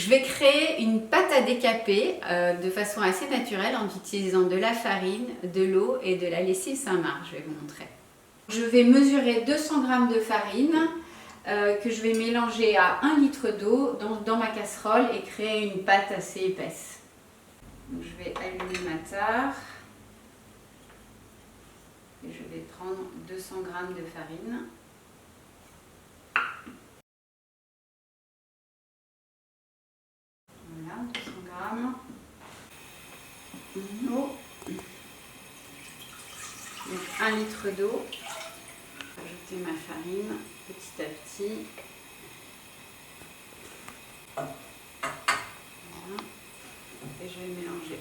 Je vais créer une pâte à décaper de façon assez naturelle en utilisant de la farine, de l'eau et de la lessive Saint-Marc. Je vais vous montrer. Je vais mesurer 200 g de farine que je vais mélanger à 1 litre d'eau dans ma casserole et créer une pâte assez épaisse. Donc, je vais allumer ma tare et je vais prendre 200 g de farine. Voilà, 200 g. Eau. Donc 1 litre d'eau. Ajouter ma farine petit à petit. Voilà. Et je vais mélanger.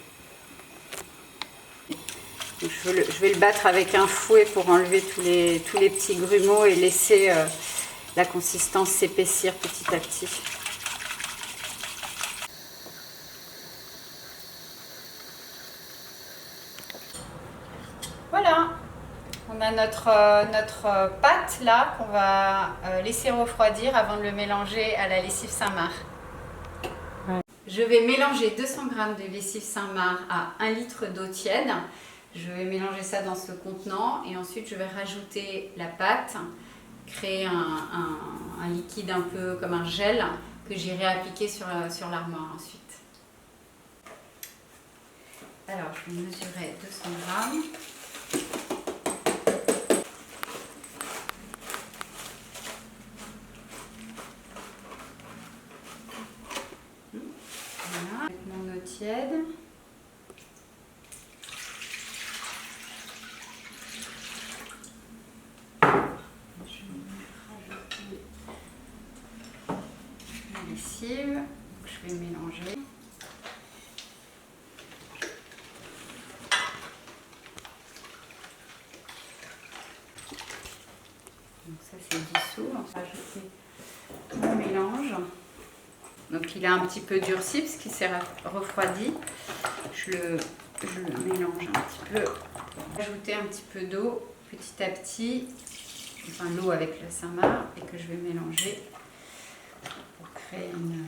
Donc je vais le battre avec un fouet pour enlever tous les petits grumeaux et laisser la consistance s'épaissir petit à petit. Voilà, on a notre pâte là qu'on va laisser refroidir avant de le mélanger à la lessive Saint-Marc. Ouais. Je vais mélanger 200 g de lessive Saint-Marc à 1 litre d'eau tiède. Je vais mélanger ça dans ce contenant et ensuite je vais rajouter la pâte, créer un liquide un peu comme un gel que j'irai appliquer sur l'armoire ensuite. Alors je vais mesurer 200 g. Voilà, avec mon eau tiède. Je vais rajouter la lessive. Je vais mélanger. Donc ça c'est dissous. On va rajouter mon mélange. Donc il a un petit peu durci parce qu'il s'est refroidi. Je le mélange un petit peu. Ajouter un petit peu d'eau petit à petit, enfin l'eau avec le Saint-Marc, et que je vais mélanger pour créer une...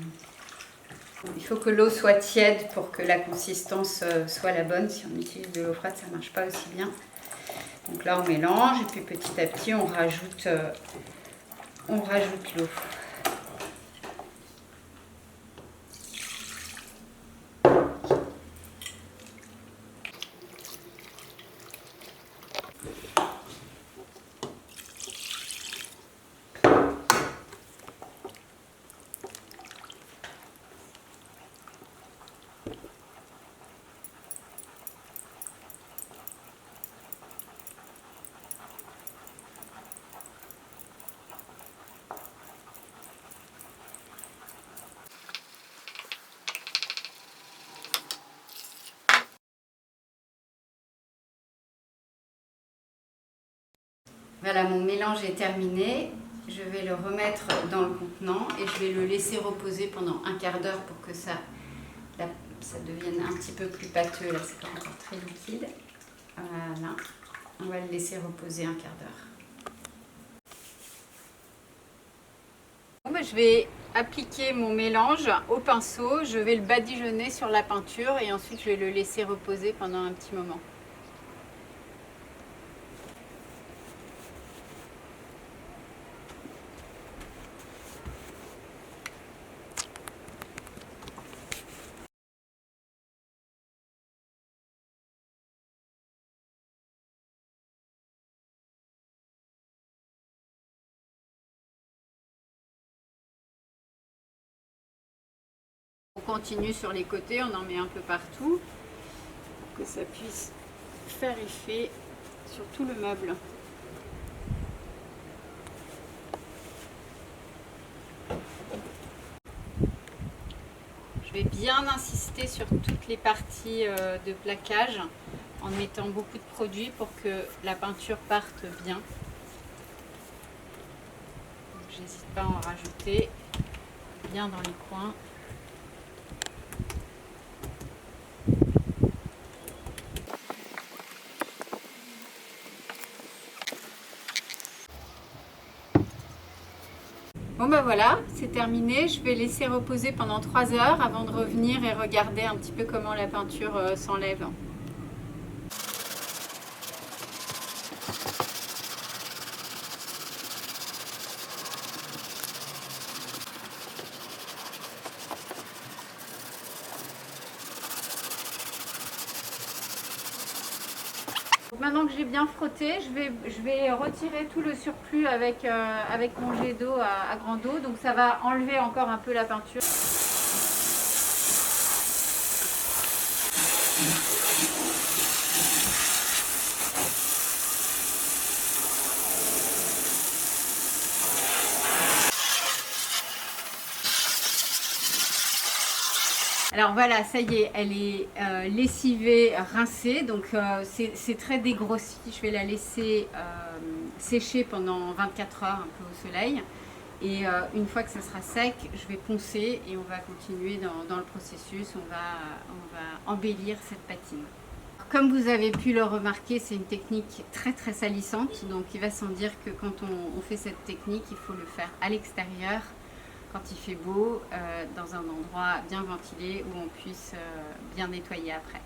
Il faut que l'eau soit tiède pour que la consistance soit la bonne. Si on utilise de l'eau froide, ça ne marche pas aussi bien. Donc là on mélange et puis petit à petit on rajoute l'eau. Voilà, mon mélange est terminé. Je vais le remettre dans le contenant et je vais le laisser reposer pendant un quart d'heure pour que ça devienne un petit peu plus pâteux. Là, c'est pas encore très liquide. Voilà, on va le laisser reposer un quart d'heure. Bon, ben, je vais appliquer mon mélange au pinceau. Je vais le badigeonner sur la peinture et ensuite je vais le laisser reposer pendant un petit moment. On continue sur les côtés, on en met un peu partout pour que ça puisse faire effet sur tout le meuble. Je vais bien insister sur toutes les parties de plaquage en mettant beaucoup de produits pour que la peinture parte bien. J'hésite pas à en rajouter bien dans les coins. Bon ben voilà, c'est terminé. Je vais laisser reposer pendant 3 heures avant de revenir et regarder un petit peu comment la peinture s'enlève. Maintenant que j'ai bien frotté, je vais retirer tout le surplus avec mon jet d'eau à grande eau. Donc ça va enlever encore un peu la peinture. Alors voilà, ça y est, elle est lessivée, rincée, donc c'est très dégrossi. Je vais la laisser sécher pendant 24 heures un peu au soleil. Et une fois que ça sera sec, je vais poncer et on va continuer dans le processus. On va embellir cette patine. Comme vous avez pu le remarquer, c'est une technique très très salissante. Donc il va sans dire que quand on fait cette technique, il faut le faire à l'extérieur, quand il fait beau, dans un endroit bien ventilé où on puisse bien nettoyer après.